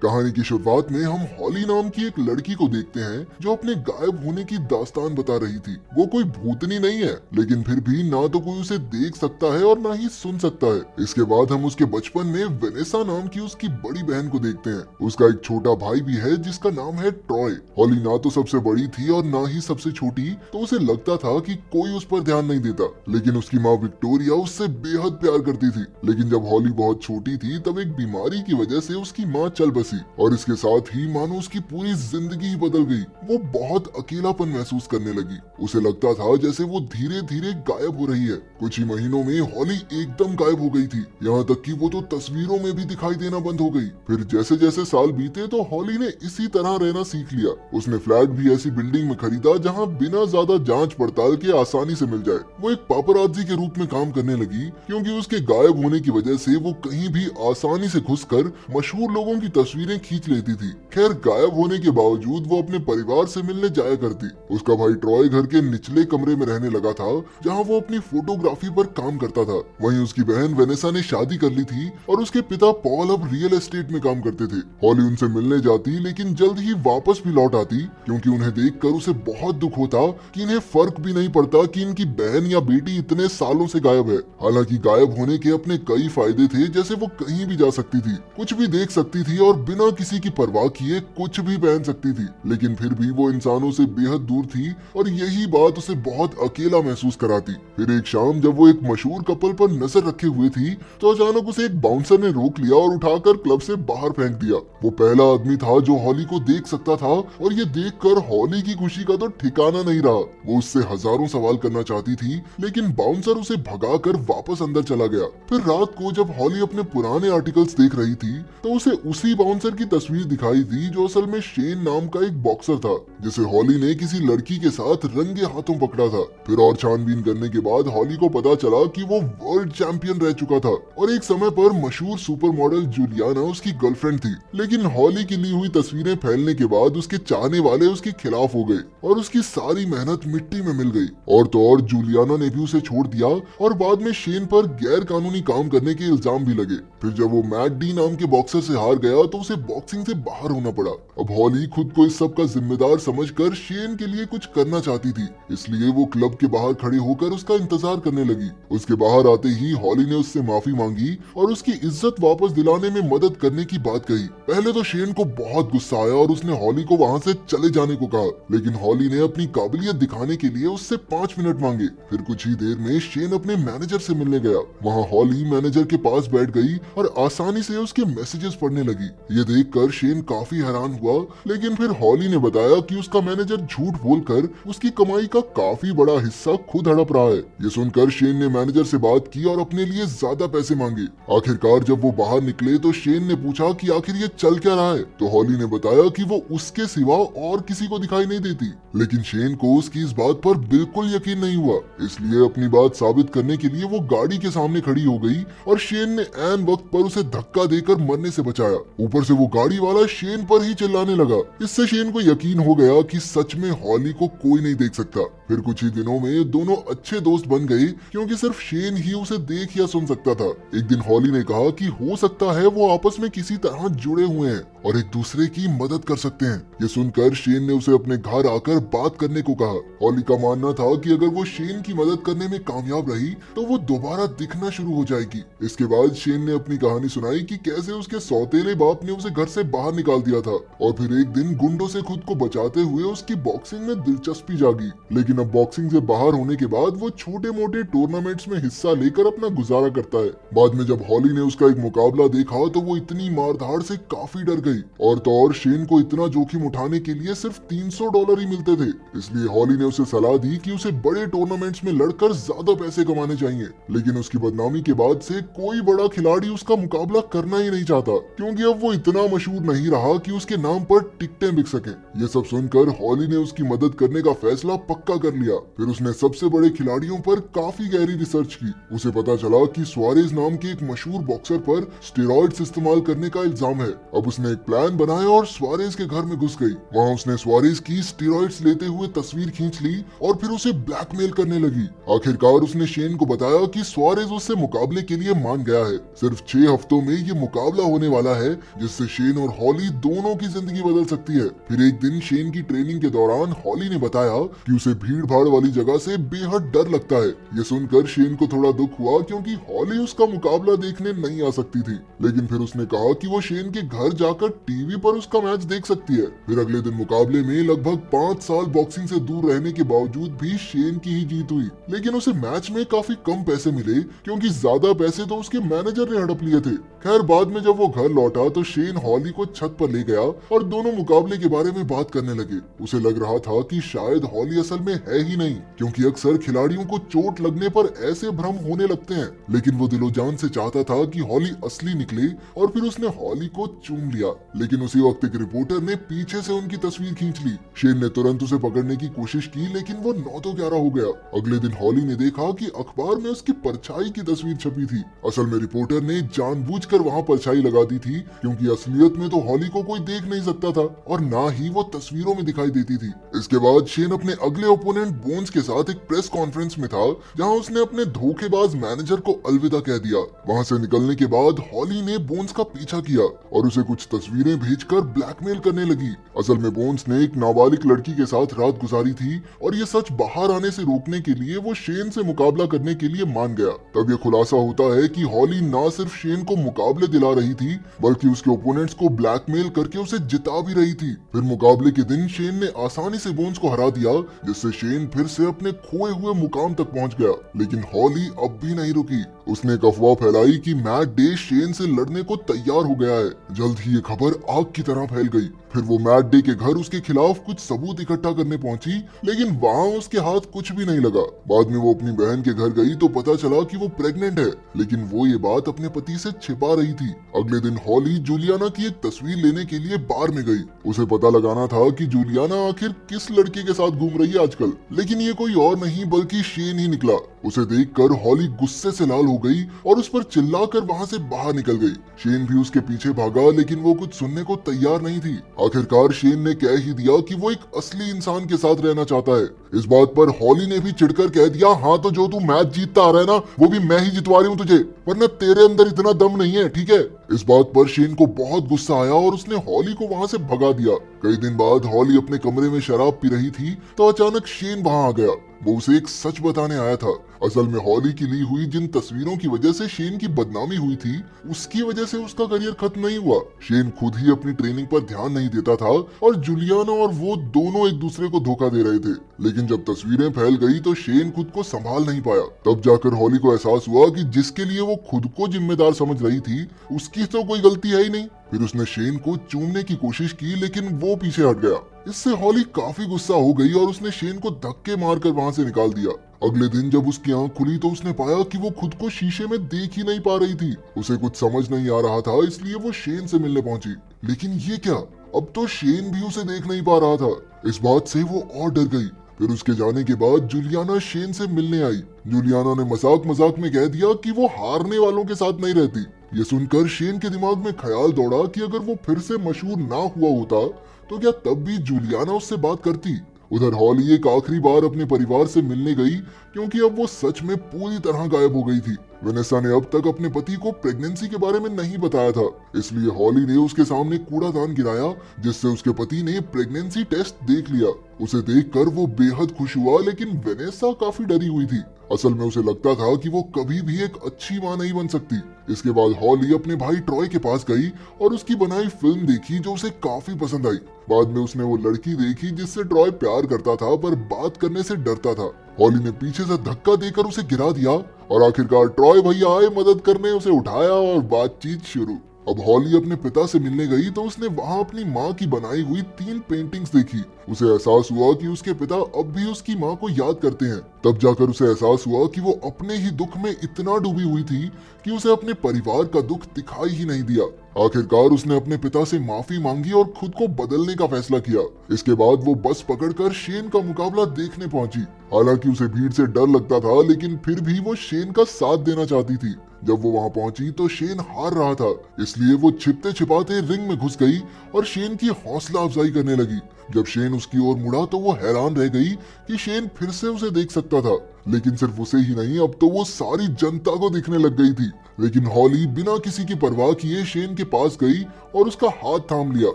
कहानी की शुरुआत में हम हॉली नाम की एक लड़की को देखते हैं जो अपने गायब होने की दास्तान बता रही थी। वो कोई भूतनी नहीं है, लेकिन फिर भी ना तो कोई उसे देख सकता है और ना ही सुन सकता है। इसके बाद हम उसके बचपन में वेनेसा नाम की उसकी बड़ी बहन को देखते हैं। उसका एक छोटा भाई भी है जिसका नाम है ट्रॉय। हॉली ना तो सबसे बड़ी थी और ना ही सबसे छोटी, तो उसे लगता था कि कोई उस पर ध्यान नहीं देता। लेकिन उसकी माँ विक्टोरिया उससे बेहद प्यार करती थी। लेकिन जब हॉली बहुत छोटी थी तब एक बीमारी की वजह से उसकी माँ चल बसी और इसके साथ ही मानो उसकी पूरी जिंदगी ही बदल गई। वो बहुत अकेलापन महसूस करने लगी। उसे लगता था जैसे वो धीरे धीरे गायब हो रही है। कुछ ही महीनों में हॉली एकदम गायब हो गई थी, यहाँ तक कि वो तो तस्वीरों में भी दिखाई देना बंद हो गई। फिर जैसे जैसे साल बीते तो हॉली ने इसी तरह रहना सीख लिया। उसने फ्लैट भी ऐसी बिल्डिंग में खरीदा जहाँ बिना ज्यादा जांच पड़ताल के आसानी से मिल जाए। वो एक पापराजी के रूप में काम करने लगी, क्योंकि उसके गायब होने की वजह से वो कहीं भी आसानी से घुसकर मशहूर लोगों की तस्वीरें खींच लेती थी। खैर, गायब होने के बावजूद वो अपने परिवार से मिलने जाया करती। उसका भाई ट्रॉय घर के निचले कमरे में रहने लगा था, जहाँ वो अपनी फोटोग्राफी पर काम करता था। वहीं उसकी बहन वेनेसा ने शादी कर ली थी और उसके पिता पॉल अब रियल एस्टेट में काम करते थे। हॉली उनसे मिलने जाती, लेकिन जल्द ही वापस भी लौट आती, क्योंकि उन्हें देखकर उसे बहुत दुख होता कि इन्हें फर्क भी नहीं पड़ता कि इनकी बहन या बेटी इतने सालों से गायब है। हालांकि गायब होने के अपने कई फायदे थे, जैसे वो कहीं भी जा सकती थी, कुछ भी देख सकती थी और बिना किसी की परवाह किए कुछ भी पहन सकती थी। लेकिन फिर भी वो इंसानों से बेहद दूर थी और यही बात उसे बहुत अकेला महसूस कराती। फिर एक शाम जब वो एक मशहूर कपल पर नजर रखे हुए थी, तो अचानक उसे एक बाउंसर ने रोक लिया और उठाकर क्लब से बाहर फेंक दिया। वो पहला आदमी था जो हॉली को देख सकता था और ये देखकर हॉली की खुशी का तो ठिकाना नहीं रहा। वो उससे हजारों सवाल करना चाहती थी, लेकिन बाउंसर उसे भगाकर वापस अंदर चला गया। फिर रात को जब हॉली अपने पुराने आर्टिकल्स देख रही थी, तो उसे उसी बाउंसर की तस्वीर दिखाई दी जो असल में शेन नाम का एक बॉक्सर था, जिसे हॉली ने किसी लड़की के साथ रंगे हाथों पकड़ा था। फिर और छानबीन करने के बाद हॉली को पता चला कि वो वर्ल्ड चैंपियन रह चुका था और एक समय पर मशहूर सुपर मॉडल जूलियाना उसकी गर्लफ्रेंड थी। लेकिन हॉली की ली हुई तस्वीरें फैलने के बाद उसके चाहने वाले उसके खिलाफ हो गए और उसकी सारी मेहनत मिट्टी में मिल गई। और तो और जूलियाना ने भी उसे छोड़ दिया और बाद में शेन पर गैर कानूनी काम करने के इल्जाम भी लगे। फिर जब वो मैट डी नाम के बॉक्सर से हार गया तो उसे बॉक्सिंग से बाहर होना पड़ा। अब हॉली खुद को इस सब का जिम्मेदार समझकर शेन के लिए कुछ करना चाहती थी, इसलिए वो क्लब के बाहर खड़े होकर उसका इंतजार करने लगी। उसके बाहर आते ही हॉली ने उससे माफी मांगी और उसकी इज्जत वापस दिलाने में मदद करने की बात कही। पहले तो शेन को बहुत गुस्सा आया और उसने हॉली को वहाँ से चले जाने को कहा, लेकिन हॉली ने अपनी काबिलियत दिखाने के लिए उससे 5 मिनट मांगे। फिर कुछ ही देर में शेन अपने मैनेजर से मिलने गया। वहाँ हॉली मैनेजर के पास बैठ गई और आसानी से उसके मैसेजेस पढ़ने लगी। ये देखकर शेन काफी हैरान हुआ, लेकिन फिर हॉली ने बताया कि उसका मैनेजर झूठ बोलकर उसकी कमाई का काफी बड़ा हिस्सा खुद हड़प रहा है। ये सुनकर शेन ने मैनेजर से बात की और अपने लिए ज्यादा पैसे मांगे। आखिरकार जब वो बाहर निकले तो शेन ने पूछा कि आखिर ये चल क्या रहा है, तो हॉली ने बताया कि वो उसके सिवा और किसी को दिखाई नहीं देती। लेकिन शेन को उसकी इस बात पर बिल्कुल यकीन नहीं हुआ, इसलिए अपनी बात साबित करने के लिए वो गाड़ी के सामने खड़ी हो गई और शेन ने ऐन वक्त पर उसे धक्का देकर मरने से बचाया। ऊपर से वो गाड़ी वाला शेन पर ही चिल्लाने लगा। इससे शेन को यकीन हो गया कि सच में हॉली को कोई नहीं देख सकता। फिर कुछ ही दिनों में दोनों अच्छे दोस्त बन गए, क्योंकि सिर्फ शेन ही उसे देख या सुन सकता था। एक दिन हॉली ने कहा कि हो सकता है वो आपस में किसी तरह जुड़े हुए हैं और एक दूसरे की मदद कर सकते हैं। ये सुनकर शेन ने उसे अपने घर आकर बात करने को कहा। हॉली का मानना था कि अगर वो शेन की मदद करने में कामयाब रही तो वो दोबारा दिखना शुरू हो जाएगी। इसके बाद शेन ने अपनी कहानी सुनाई कि कैसे उसके सौतेले बाप ने उसे घर से बाहर निकाल दिया था और फिर एक दिन गुंडों से खुद को बचाते हुए उसकी बॉक्सिंग में दिलचस्पी जागी। लेकिन अब बॉक्सिंग से बाहर होने के बाद वो छोटे मोटे टूर्नामेंट्स में हिस्सा लेकर अपना गुजारा करता है। बाद में जब हॉली ने उसका एक मुकाबला देखा तो वो इतनी मारधाड़ से काफी डर गई। और तो और शेन को इतना जोखिम उठाने के लिए सिर्फ $300 ही मिलते थे, इसलिए हॉली ने उसे सलाह दी कि उसे बड़े टूर्नामेंट्स में लड़कर ज्यादा पैसे कमाने चाहिए। लेकिन उसकी बदनामी के बाद से कोई बड़ा खिलाड़ी उसका मुकाबला करना ही नहीं चाहता, क्योंकि अब वो इतना मशहूर नहीं रहा कि उसके नाम पर टिकटें बिक सके। ये सब सुनकर हॉली ने उसकी मदद करने का फैसला पक्का कर लिया। फिर उसने सबसे बड़े खिलाड़ियों पर काफी गहरी रिसर्च की। उसे पता चला कि सुआरेज नाम के एक मशहूर बॉक्सर पर स्टेरॉइड्स इस्तेमाल करने का इल्जाम है। अब उसने एक प्लान बनाया और सुआरेज के घर में घुस गई। वहाँ उसने सुआरेज की स्टेरॉइड्स लेते हुए तस्वीर खींच ली और फिर उसे ब्लैकमेल करने लगी। आखिरकार उसने शेन को बताया कि सुआरेज उससे मुकाबले के लिए मान गया है। सिर्फ 6 हफ्तों में ये मुकाबला होने वाला है जिससे शेन और हॉली दोनों की जिंदगी बदल सकती है। फिर एक दिन शेन की ट्रेनिंग के दौरान हॉली ने बताया कि उसे भीड़ भाड़ वाली जगह से बेहद डर लगता है। ये सुनकर शेन को थोड़ा दुख हुआ क्योंकि हॉली उसका मुकाबला देखने नहीं आ सकती थी, लेकिन फिर उसने कहा कि वो शेन के घर जाकर टीवी पर उसका मैच देख सकती है। फिर अगले दिन मुकाबले में लगभग 5 साल बॉक्सिंग से दूर रहने के बावजूद भी शेन की ही जीत हुई, लेकिन उसे मैच में काफी कम पैसे मिले क्योंकि ज्यादा पैसे तो उसके मैनेजर ने हड़प लिए थे। खैर बाद में जब वो घर लौटा तो शेन हॉली को छत पर ले गया और दोनों मुकाबले के बारे में बात करने लगे। उसे लग रहा था कि शायद हॉली असल में है ही नहीं, क्योंकि अक्सर खिलाड़ियों को चोट लगने पर ऐसे भ्रम होने लगते हैं। लेकिन वो दिलो जान से चाहता था कि हॉली असली निकले और फिर उसने हॉली को चूम लिया। लेकिन उसी वक्त एक रिपोर्टर ने पीछे से उनकी तस्वीर खींच ली। शेन ने तुरंत उसे पकड़ने की कोशिश की, लेकिन वो 9 तो 11 हो गया। अगले दिन हॉली ने देखा कि अखबार में उसकी परछाई की तस्वीर छपी थी। असल में रिपोर्टर ने जानबूझकर वहाँ परछाई लगा दी थी क्योंकि असलियत में तो हॉली को कोई देख नहीं सकता था और ना ही वो तस्वीरों में दिखाई देती थी। इसके बाद शेन अपने अगले ओपोनेंट बोन्स के साथ एक प्रेस कॉन्फ्रेंस में था जहां उसने अपने धोखेबाज मैनेजर को अलविदा कह दिया। वहां से निकलने के बाद हॉली ने बोन्स का पीछा किया और उसे कुछ तस्वीरें भेजकर ब्लैकमेल करने लगी। असल में बोन्स ने एक नाबालिग लड़की के साथ रात गुजारी थी और ये सच बाहर आने से रोकने के लिए वो शेन से मुकाबला करने के लिए मान गया। तब ये खुलासा होता है कि हॉली ना सिर्फ शेन को मुकाबले दिला रही थी बल्कि उसके ओपोनेंट्स को ब्लैकमेल करके उसे जिता भी रही थी। फिर मुकाबले के दिन शेन ने आसानी से बोन्स को हरा दिया, जिससे शेन फिर से अपने खोए हुए मुकाम तक पहुंच गया। लेकिन हॉली अब भी नहीं रुकी। उसने एक अफवाह फैलाई कि मैट डे शेन से लड़ने को तैयार हो गया है। जल्द ही ये खबर आग की तरह फैल गई। फिर वो मैट डे के घर उसके खिलाफ कुछ सबूत इकट्ठा करने पहुंची, लेकिन वहाँ उसके हाथ कुछ भी नहीं लगा। बाद में वो अपनी बहन के घर गई तो पता चला कि वो प्रेग्नेंट है, लेकिन वो ये बात अपने पति से छिपा रही थी। अगले दिन हॉली जूलियाना की एक तस्वीर लेने के लिए बार में गई। उसे पता लगाना था कि जूलियाना आखिर किस लड़के के साथ घूम रही है आजकल, लेकिन ये कोई और नहीं बल्कि शेन ही निकला। उसे देखकर हॉली गुस्से से लाल हो गई और उस पर चिल्लाकर वहाँ से बाहर निकल गई। शेन भी उसके पीछे भागा, लेकिन वो कुछ सुनने को तैयार नहीं थी। आखिरकार शेन ने कह ही दिया कि वो एक असली इंसान के साथ रहना चाहता है। इस बात पर हॉली ने भी चिढ़कर कह दिया, हाँ तो जो तू मैच जीतता आ रहा है ना, वो भी मैं ही जितवा रही हूँ तुझे, वरना तेरे अंदर इतना दम नहीं है, ठीक है। इस बात पर शेन को बहुत गुस्सा आया और उसने हॉली को वहाँ से भगा दिया। कई दिन बाद हॉली अपने कमरे में शराब पी रही थी तो अचानक शेन वहाँ आ गया। वो उसे एक सच बताने आया था। असल में हॉली की ली हुई जिन तस्वीरों की वजह से शेन की बदनामी हुई थी, उसकी वजह से उसका करियर खत्म नहीं हुआ। शेन खुद ही अपनी ट्रेनिंग पर ध्यान नहीं देता था और जूलियाना और वो दोनों एक दूसरे को धोखा दे रहे थे। लेकिन जब तस्वीरें फैल गई तो शेन खुद को संभाल नहीं पाया। तब जाकर हॉली को एहसास हुआ कि जिसके लिए वो खुद को जिम्मेदार समझ रही थी, उसकी तो कोई गलती है ही नहीं। फिर उसने शेन को चूमने की कोशिश की, लेकिन वो पीछे हट गया। इससे हॉली काफी गुस्सा हो गई और उसने शेन को धक्के मारकर वहां से निकाल दिया। अगले दिन जब उसकी आंख खुली तो उसने पाया कि वो खुद को शीशे में देख ही नहीं पा रही थी। उसे कुछ समझ नहीं आ रहा था, इसलिए वो शेन से मिलने पहुंची। लेकिन ये क्या, अब तो शेन भी उसे देख नहीं पा रहा था। इस बात से वो और डर गई। फिर उसके जाने के बाद जूलियाना शेन से मिलने आई। जूलियाना ने मजाक मजाक में कह दिया कि वो हारने वालों के साथ नहीं रहती। ये सुनकर शेन के दिमाग में ख्याल दौड़ा कि अगर वो फिर से मशहूर ना हुआ होता तो क्या तब भी जूलियाना उससे बात करती। उधर हॉली एक आखिरी बार अपने परिवार से मिलने गई क्योंकि अब वो सच में पूरी तरह गायब हो गई थी। वेनेसा ने अब तक अपने पति को प्रेगनेंसी के बारे में नहीं बताया था, इसलिए हॉली ने उसके सामने कूड़ादान गिराया, जिससे उसके पति ने प्रेगनेंसी टेस्ट देख लिया। उसे देखकर वो बेहद खुश हुआ, लेकिन वेनेसा काफी डरी हुई थी। असल में उसे लगता था कि वो कभी भी एक अच्छी मां नहीं बन सकती। इसके बाद हॉली अपने भाई ट्रॉय के पास गई और उसकी बनाई फिल्म देखी जो उसे काफी पसंद आई। बाद में उसने वो लड़की देखी जिससे ट्रॉय प्यार करता था पर बात करने से डरता था। हॉली ने पीछे से धक्का देकर उसे गिरा दिया और आखिरकार ट्रॉय भैया आए मदद करने, उसे उठाया और बातचीत शुरू। अब हॉली अपने पिता से मिलने गई तो उसने वहाँ अपनी माँ की बनाई हुई 3 पेंटिंग्स देखी। उसे एहसास हुआ कि उसके पिता अब भी उसकी माँ को याद करते हैं। तब जाकर उसे एहसास हुआ कि वो अपने ही दुख में इतना डूबी हुई थी कि उसे अपने परिवार का दुख दिखाई ही नहीं दिया। आखिरकार उसने अपने पिता से माफी मांगी और खुद को बदलने का फैसला किया। इसके बाद वो बस पकड़कर शेन का मुकाबला देखने पहुंची। हालांकि उसे भीड़ से डर लगता था, लेकिन फिर भी वो शेन का साथ देना चाहती थी। जब वो वहां पहुंची तो शेन हार रहा था, इसलिए वो छिपते छिपाते रिंग में घुस गई और शेन की हौसला अफजाई करने लगी। जब शेन उसकी ओर मुड़ा तो वो हैरान रह गई कि शेन फिर से उसे देख सकता था। लेकिन सिर्फ उसे ही नहीं, अब तो वो सारी जनता को दिखने लग गई थी। लेकिन हॉली बिना किसी की परवाह किए शेन के पास गई और उसका हाथ थाम लिया।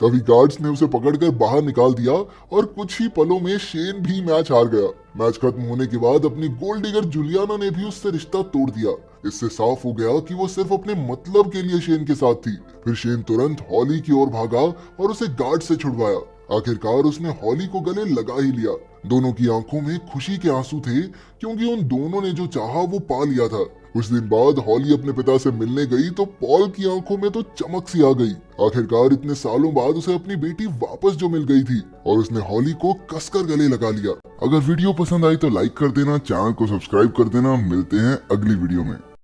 तभी गार्ड्स ने उसे पकड़कर बाहर निकाल दिया और कुछ ही पलों में शेन भी मैच हार गया। मैच खत्म होने के बाद अपनी गोल्ड डिगर जूलियाना ने भी उससे रिश्ता तोड़ दिया। इससे साफ हो गया कि वो सिर्फ अपने मतलब के लिए शेन के साथ थी। फिर शेन तुरंत हॉली की ओर भागा और उसे गार्ड से छुड़वाया। आखिरकार उसने हॉली को गले लगा ही लिया। दोनों की आंखों में खुशी के आंसू थे, क्योंकि उन दोनों ने जो चाहा वो पा लिया था। कुछ दिन बाद हॉली अपने पिता से मिलने गई तो पॉल की आंखों में तो चमक सी आ गई। आखिरकार इतने सालों बाद उसे अपनी बेटी वापस जो मिल गई थी और उसने हॉली को कसकर गले लगा लिया। अगर वीडियो पसंद आई तो लाइक कर देना, चैनल को सब्सक्राइब कर देना। मिलते हैं अगली वीडियो में।